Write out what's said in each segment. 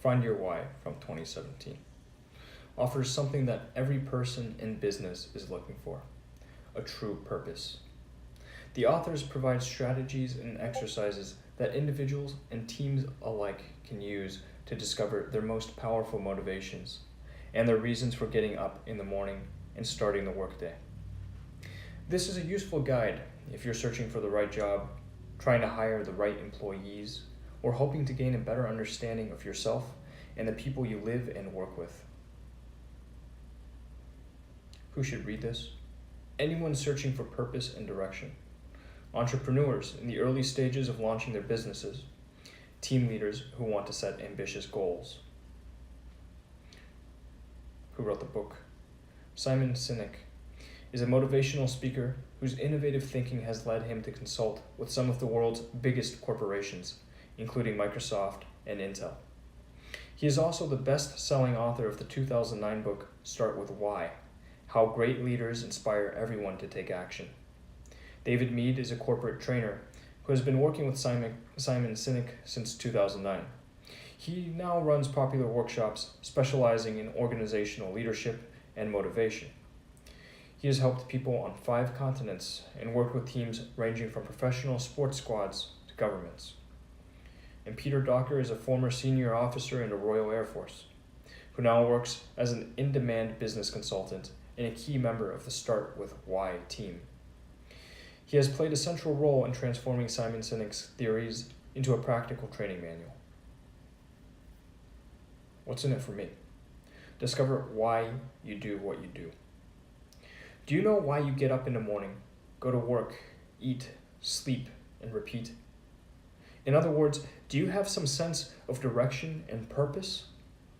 Find Your Why from 2017, offers something that every person in business is looking for: a true purpose. The authors provide strategies and exercises that individuals and teams alike can use to discover their most powerful motivations and their reasons for getting up in the morning and starting the workday. This is a useful guide if you're searching for the right job, trying to hire the right employees, or hoping to gain a better understanding of yourself and the people you live and work with. Who should read this? Anyone searching for purpose and direction. Entrepreneurs in the early stages of launching their businesses. Team leaders who want to set ambitious goals. Who wrote the book? Simon Sinek is a motivational speaker whose innovative thinking has led him to consult with some of the world's biggest corporations, including Microsoft and Intel. He is also the best-selling author of the 2009 book, Start With Why: How Great Leaders Inspire Everyone to Take Action. David Mead is a corporate trainer who has been working with Simon Sinek since 2009. He now runs popular workshops specializing in organizational leadership and motivation. He has helped people on 5 continents and worked with teams ranging from professional sports squads to governments. And Peter Docker is a former senior officer in the Royal Air Force, who now works as an in-demand business consultant and a key member of the Start With Why team. He has played a central role in transforming Simon Sinek's theories into a practical training manual. What's in it for me? Discover why you do what you do. Do you know why you get up in the morning, go to work, eat, sleep, and repeat? In other words, do you have some sense of direction and purpose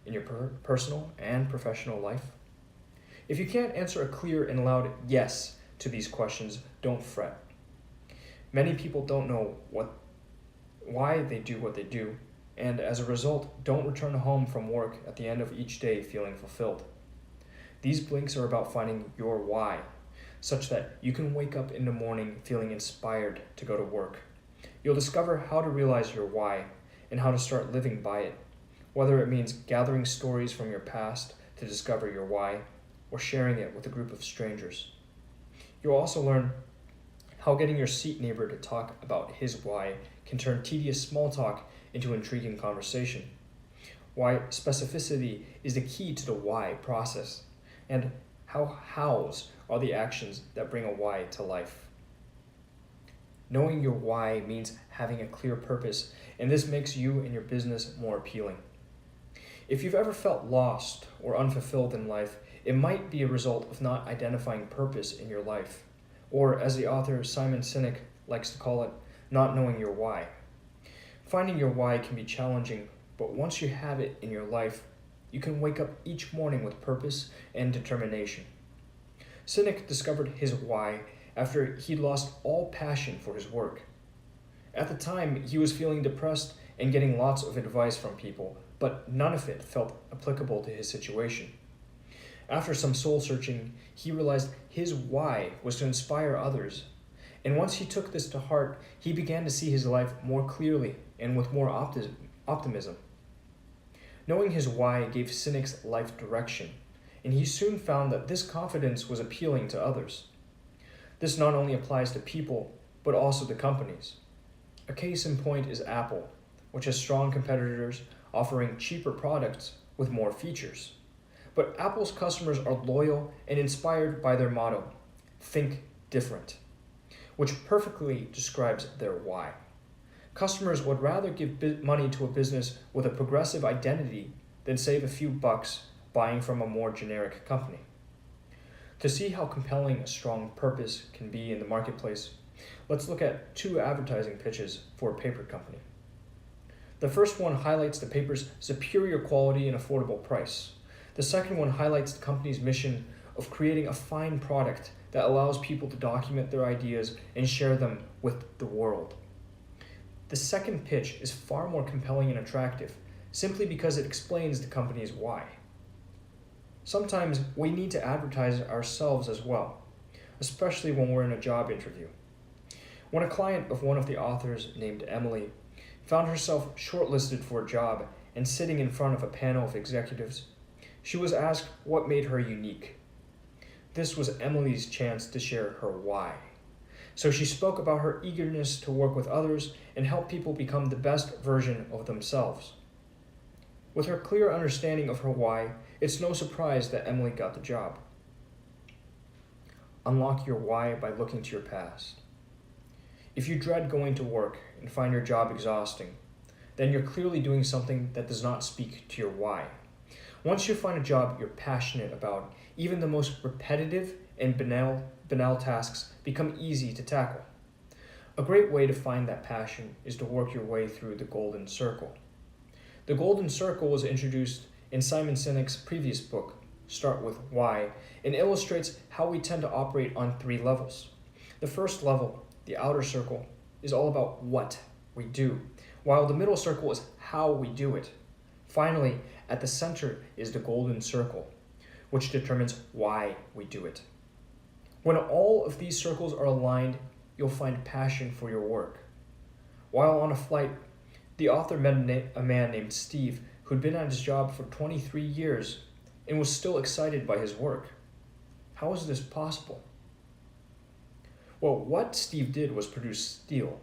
in your personal and professional life? If you can't answer a clear and loud yes to these questions, don't fret. Many people don't know why they do what they do, and as a result, don't return home from work at the end of each day feeling fulfilled. These blinks are about finding your why, such that you can wake up in the morning feeling inspired to go to work. You'll discover how to realize your why and how to start living by it, whether it means gathering stories from your past to discover your why, or sharing it with a group of strangers. You'll also learn how getting your seat neighbor to talk about his why can turn tedious small talk into intriguing conversation, why specificity is the key to the why process, and how hows are the actions that bring a why to life. Knowing your why means having a clear purpose, and this makes you and your business more appealing. If you've ever felt lost or unfulfilled in life, it might be a result of not identifying purpose in your life, or as the author Simon Sinek likes to call it, not knowing your why. Finding your why can be challenging, but once you have it in your life, you can wake up each morning with purpose and determination. Sinek discovered his why after he'd lost all passion for his work. At the time, he was feeling depressed and getting lots of advice from people, but none of it felt applicable to his situation. After some soul-searching, he realized his why was to inspire others. And once he took this to heart, he began to see his life more clearly and with more optimism. Knowing his why gave Sinek's life direction, and he soon found that this confidence was appealing to others. This not only applies to people, but also to companies. A case in point is Apple, which has strong competitors offering cheaper products with more features. But Apple's customers are loyal and inspired by their motto, "Think different," which perfectly describes their why. Customers would rather give money to a business with a progressive identity than save a few bucks buying from a more generic company. To see how compelling a strong purpose can be in the marketplace, let's look at 2 advertising pitches for a paper company. The first one highlights the paper's superior quality and affordable price. The second one highlights the company's mission of creating a fine product that allows people to document their ideas and share them with the world. The second pitch is far more compelling and attractive, simply because it explains the company's why. Sometimes we need to advertise ourselves as well, especially when we're in a job interview. When a client of one of the authors named Emily found herself shortlisted for a job and sitting in front of a panel of executives, she was asked what made her unique. This was Emily's chance to share her why. So she spoke about her eagerness to work with others and help people become the best version of themselves. With her clear understanding of her why, it's no surprise that Emily got the job. Unlock your why by looking to your past. If you dread going to work and find your job exhausting, then you're clearly doing something that does not speak to your why. Once you find a job you're passionate about, even the most repetitive and banal tasks become easy to tackle. A great way to find that passion is to work your way through the golden circle. The golden circle was introduced in Simon Sinek's previous book, Start With Why, and illustrates how we tend to operate on 3 levels. The first level, the outer circle, is all about what we do, while the middle circle is how we do it. Finally, at the center is the golden circle, which determines why we do it. When all of these circles are aligned, you'll find passion for your work. While on a flight, the author met a man named Steve who'd been at his job for 23 years and was still excited by his work. How is this possible? Well, what Steve did was produce steel.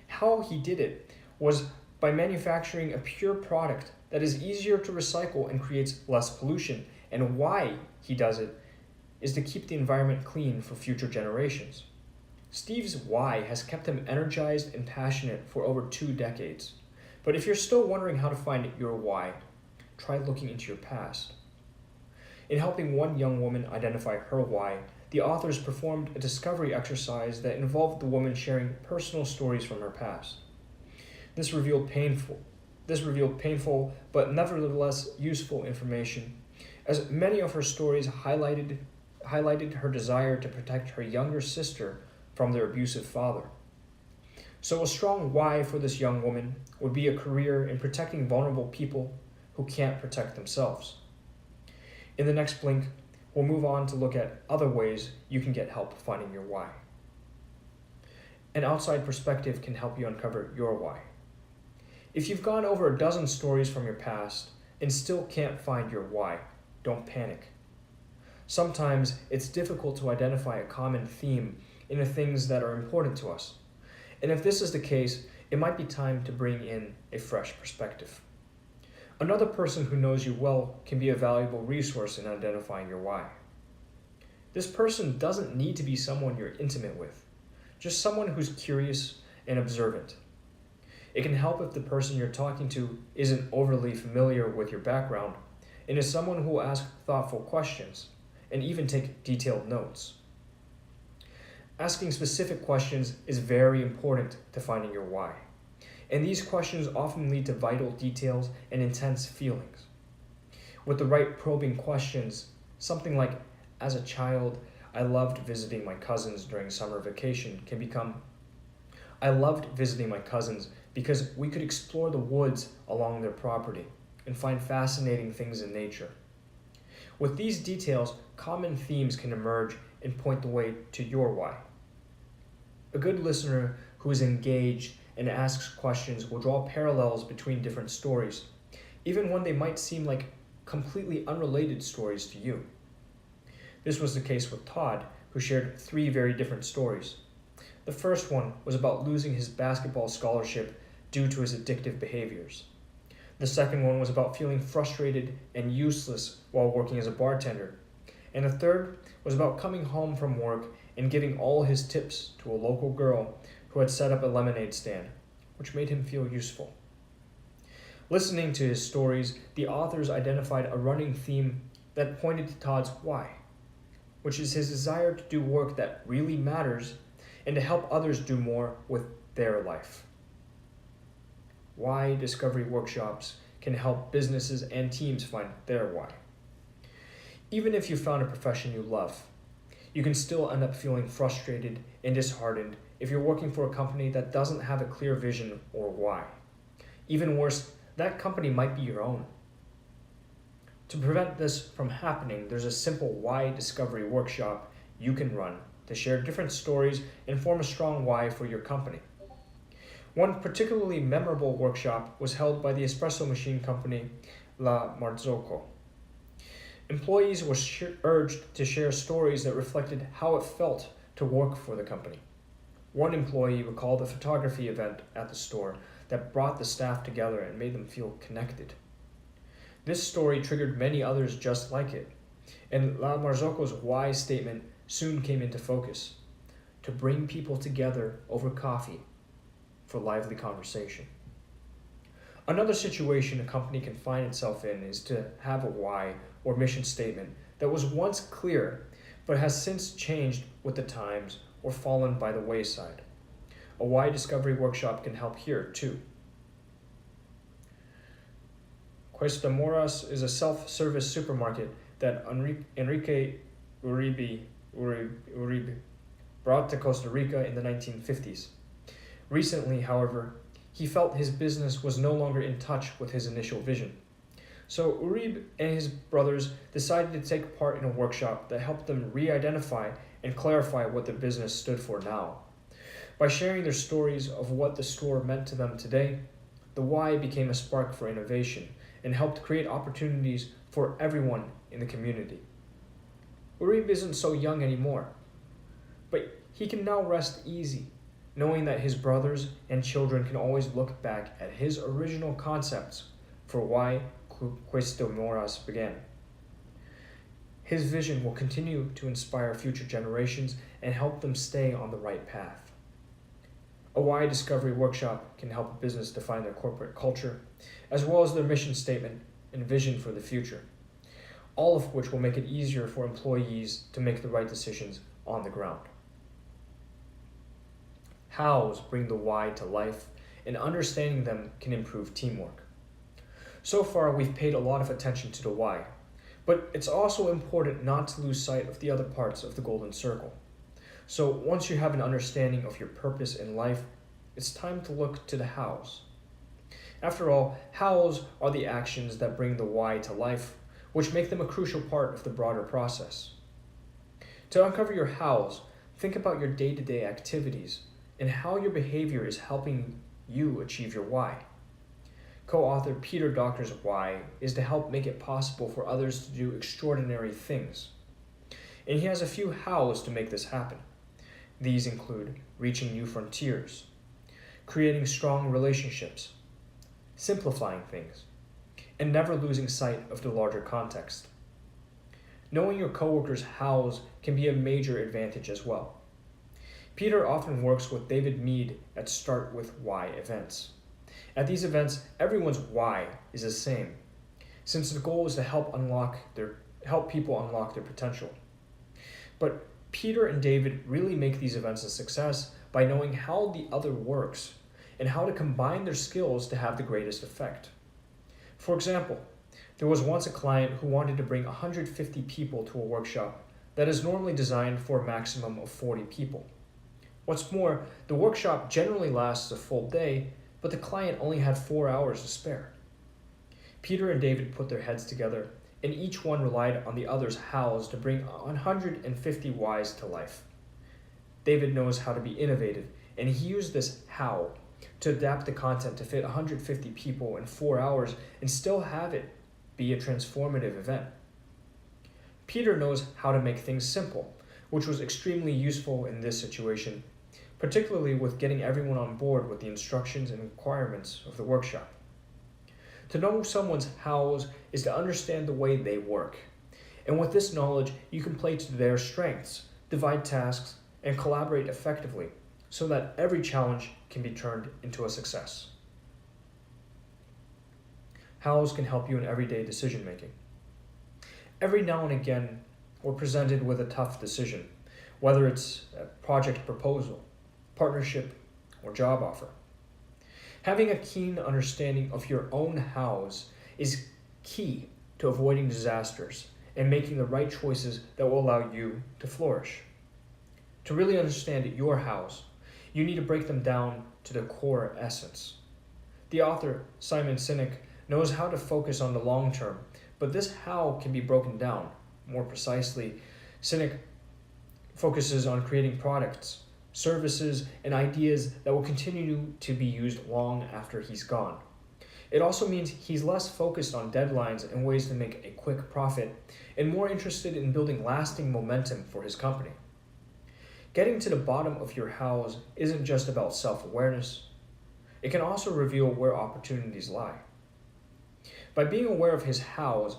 How he did it was by manufacturing a pure product that is easier to recycle and creates less pollution. And why he does it is to keep the environment clean for future generations. Steve's why has kept him energized and passionate for over 2 decades. But if you're still wondering how to find your why, try looking into your past. In helping one young woman identify her why, the authors performed a discovery exercise that involved the woman sharing personal stories from her past. This revealed painful but nevertheless useful information, as many of her stories highlighted her desire to protect her younger sister from their abusive father. So a strong why for this young woman would be a career in protecting vulnerable people who can't protect themselves. In the next blink, we'll move on to look at other ways you can get help finding your why. An outside perspective can help you uncover your why. If you've gone over a dozen stories from your past and still can't find your why, don't panic. Sometimes it's difficult to identify a common theme in the things that are important to us. And if this is the case, it might be time to bring in a fresh perspective. Another person who knows you well can be a valuable resource in identifying your why. This person doesn't need to be someone you're intimate with, just someone who's curious and observant. It can help if the person you're talking to isn't overly familiar with your background and is someone who will ask thoughtful questions and even take detailed notes. Asking specific questions is very important to finding your why, and these questions often lead to vital details and intense feelings. With the right probing questions, something like, as a child, I loved visiting my cousins during summer vacation can become, I loved visiting my cousins because we could explore the woods along their property and find fascinating things in nature. With these details, common themes can emerge and point the way to your why. A good listener who is engaged and asks questions will draw parallels between different stories, even when they might seem like completely unrelated stories to you. This was the case with Todd, who shared 3 very different stories. The first one was about losing his basketball scholarship due to his addictive behaviors. The second one was about feeling frustrated and useless while working as a bartender. And the third was about coming home from work and giving all his tips to a local girl who had set up a lemonade stand, which made him feel useful. Listening to his stories, the authors identified a running theme that pointed to Todd's why, which is his desire to do work that really matters and to help others do more with their life. Why discovery workshops can help businesses and teams find their why. Even if you found a profession you love, you can still end up feeling frustrated and disheartened if you're working for a company that doesn't have a clear vision or why. Even worse, that company might be your own. To prevent this from happening, there's a simple why discovery workshop you can run to share different stories and form a strong why for your company. One particularly memorable workshop was held by the espresso machine company La Marzocco. Employees were urged to share stories that reflected how it felt to work for the company. One employee recalled a photography event at the store that brought the staff together and made them feel connected. This story triggered many others just like it, and La Marzocco's why statement soon came into focus: to bring people together over coffee for lively conversation. Another situation a company can find itself in is to have a why or mission statement that was once clear but has since changed with the times or fallen by the wayside. A why discovery workshop can help here too. Cuesta Moras is a self-service supermarket that Enrique Uribe brought to Costa Rica in the 1950s. Recently, however, he felt his business was no longer in touch with his initial vision. So Uribe and his brothers decided to take part in a workshop that helped them re-identify and clarify what the business stood for now. By sharing their stories of what the store meant to them today, the why became a spark for innovation and helped create opportunities for everyone in the community. Uribe isn't so young anymore, but he can now rest easy, knowing that his brothers and children can always look back at his original concepts for why Cuesta Moras began. His vision will continue to inspire future generations and help them stay on the right path. A why discovery workshop can help a business define their corporate culture, as well as their mission statement and vision for the future, all of which will make it easier for employees to make the right decisions on the ground. Hows bring the why to life, and understanding them can improve teamwork. So far, we've paid a lot of attention to the why, but it's also important not to lose sight of the other parts of the golden circle. So once you have an understanding of your purpose in life, it's time to look to the hows. After all, hows are the actions that bring the why to life, which make them a crucial part of the broader process. To uncover your hows, think about your day-to-day activities and how your behavior is helping you achieve your why. Co-author Peter Docter's why is to help make it possible for others to do extraordinary things. And he has a few hows to make this happen. These include reaching new frontiers, creating strong relationships, simplifying things, and never losing sight of the larger context. Knowing your coworkers' hows can be a major advantage as well. Peter often works with David Mead at Start With Why events. At these events, everyone's why is the same, since the goal is to help people unlock their potential. But Peter and David really make these events a success by knowing how the other works and how to combine their skills to have the greatest effect. For example, there was once a client who wanted to bring 150 people to a workshop that is normally designed for a maximum of 40 people. What's more, the workshop generally lasts a full day, but the client only had 4 hours to spare. Peter and David put their heads together, and each one relied on the other's hows to bring 150 whys to life. David knows how to be innovative, and he used this how to adapt the content to fit 150 people in 4 hours and still have it be a transformative event. Peter knows how to make things simple, which was extremely useful in this situation, particularly with getting everyone on board with the instructions and requirements of the workshop. To know someone's hows is to understand the way they work. And with this knowledge, you can play to their strengths, divide tasks, and collaborate effectively so that every challenge can be turned into a success. Hows can help you in everyday decision making. Every now and again, we're presented with a tough decision, whether it's a project proposal, partnership, or job offer. Having a keen understanding of your own hows is key to avoiding disasters and making the right choices that will allow you to flourish. To really understand your hows, you need to break them down to their core essence. The author, Sinek, knows how to focus on the long term, but this how can be broken down. More precisely, Sinek focuses on creating products, services, and ideas that will continue to be used long after he's gone. It also means he's less focused on deadlines and ways to make a quick profit and more interested in building lasting momentum for his company. Getting to the bottom of your hows isn't just about self-awareness. It can also reveal where opportunities lie. By being aware of his hows,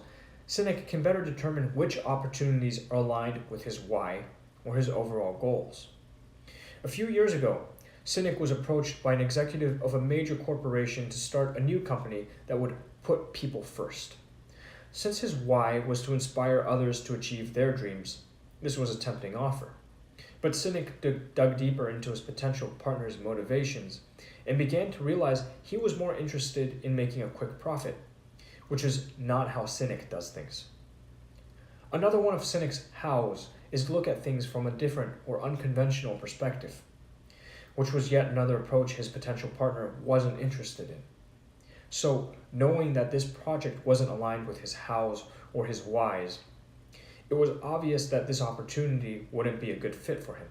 Sinek can better determine which opportunities are aligned with his why or his overall goals. A few years ago, Sinek was approached by an executive of a major corporation to start a new company that would put people first. Since his why was to inspire others to achieve their dreams, this was a tempting offer. But Sinek dug deeper into his potential partner's motivations and began to realize he was more interested in making a quick profit, which is not how Sinek does things. Another one of Sinek's hows is to look at things from a different or unconventional perspective, which was yet another approach his potential partner wasn't interested in. So, knowing that this project wasn't aligned with his hows or his whys, it was obvious that this opportunity wouldn't be a good fit for him.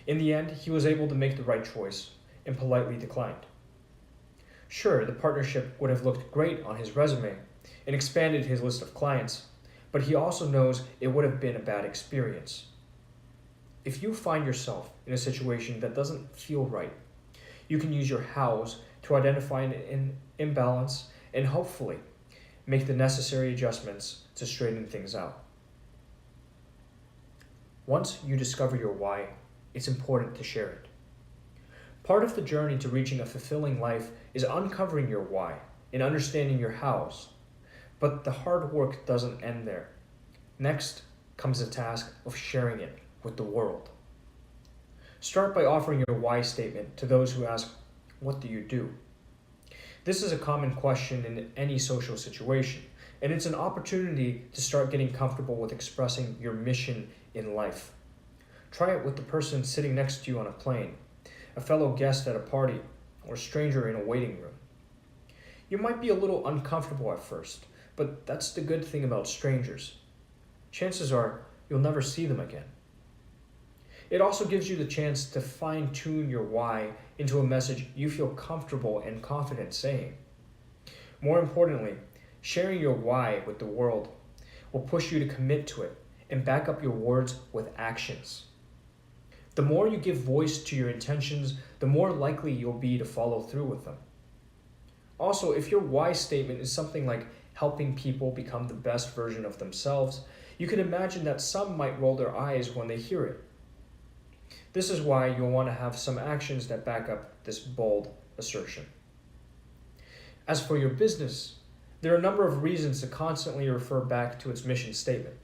In the end, he was able to make the right choice and politely declined. Sure, the partnership would have looked great on his resume and expanded his list of clients, but he also knows it would have been a bad experience. If you find yourself in a situation that doesn't feel right, you can use your hows to identify an imbalance and hopefully make the necessary adjustments to straighten things out. Once you discover your why, it's important to share it. Part of the journey to reaching a fulfilling life is uncovering your why and understanding your hows. But the hard work doesn't end there. Next comes the task of sharing it with the world. Start by offering your why statement to those who ask, "What do you do?" This is a common question in any social situation, and it's an opportunity to start getting comfortable with expressing your mission in life. Try it with the person sitting next to you on a plane, a fellow guest at a party, or a stranger in a waiting room. You might be a little uncomfortable at first, but that's the good thing about strangers. Chances are you'll never see them again. It also gives you the chance to fine-tune your why into a message you feel comfortable and confident saying. More importantly, sharing your why with the world will push you to commit to it and back up your words with actions. The more you give voice to your intentions, the more likely you'll be to follow through with them. Also, if your why statement is something like helping people become the best version of themselves, you can imagine that some might roll their eyes when they hear it. This is why you'll want to have some actions that back up this bold assertion. As for your business, there are a number of reasons to constantly refer back to its mission statement.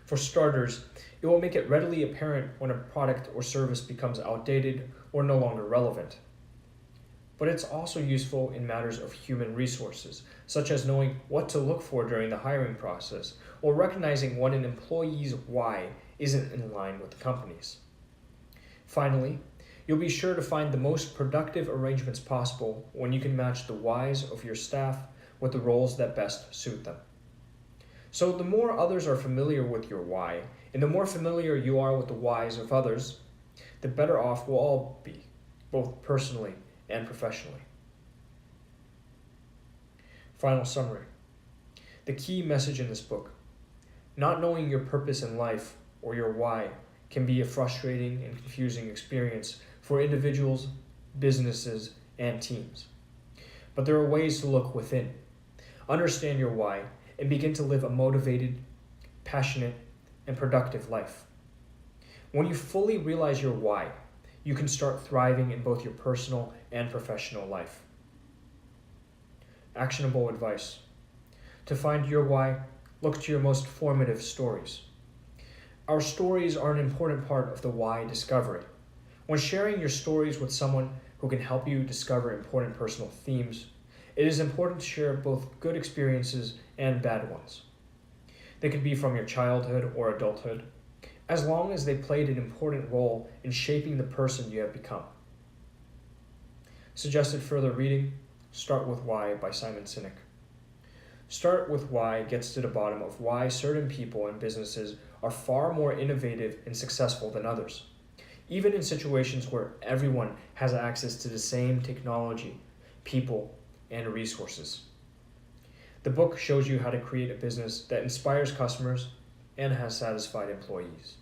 For starters, it will make it readily apparent when a product or service becomes outdated or no longer relevant. But it's also useful in matters of human resources, such as knowing what to look for during the hiring process or recognizing when an employee's why isn't in line with the company's. Finally, you'll be sure to find the most productive arrangements possible when you can match the whys of your staff with the roles that best suit them. So the more others are familiar with your why, and the more familiar you are with the whys of others, the better off we'll all be, both personally and professionally. Final summary. The key message in this book: not knowing your purpose in life or your why can be a frustrating and confusing experience for individuals, businesses, and teams. But there are ways to look within, understand your why, and begin to live a motivated, passionate, and productive life. When you fully realize your why, you can start thriving in both your personal and professional life. Actionable advice. To find your why, look to your most formative stories. Our stories are an important part of the why discovery. When sharing your stories with someone who can help you discover important personal themes, it is important to share both good experiences and bad ones. They could be from your childhood or adulthood, as long as they played an important role in shaping the person you have become. Suggested further reading: Start with Why by Simon Sinek. Start with Why gets to the bottom of why certain people and businesses are far more innovative and successful than others. even in situations where everyone has access to the same technology, people, and resources. The book shows you how to create a business that inspires customers and has satisfied employees.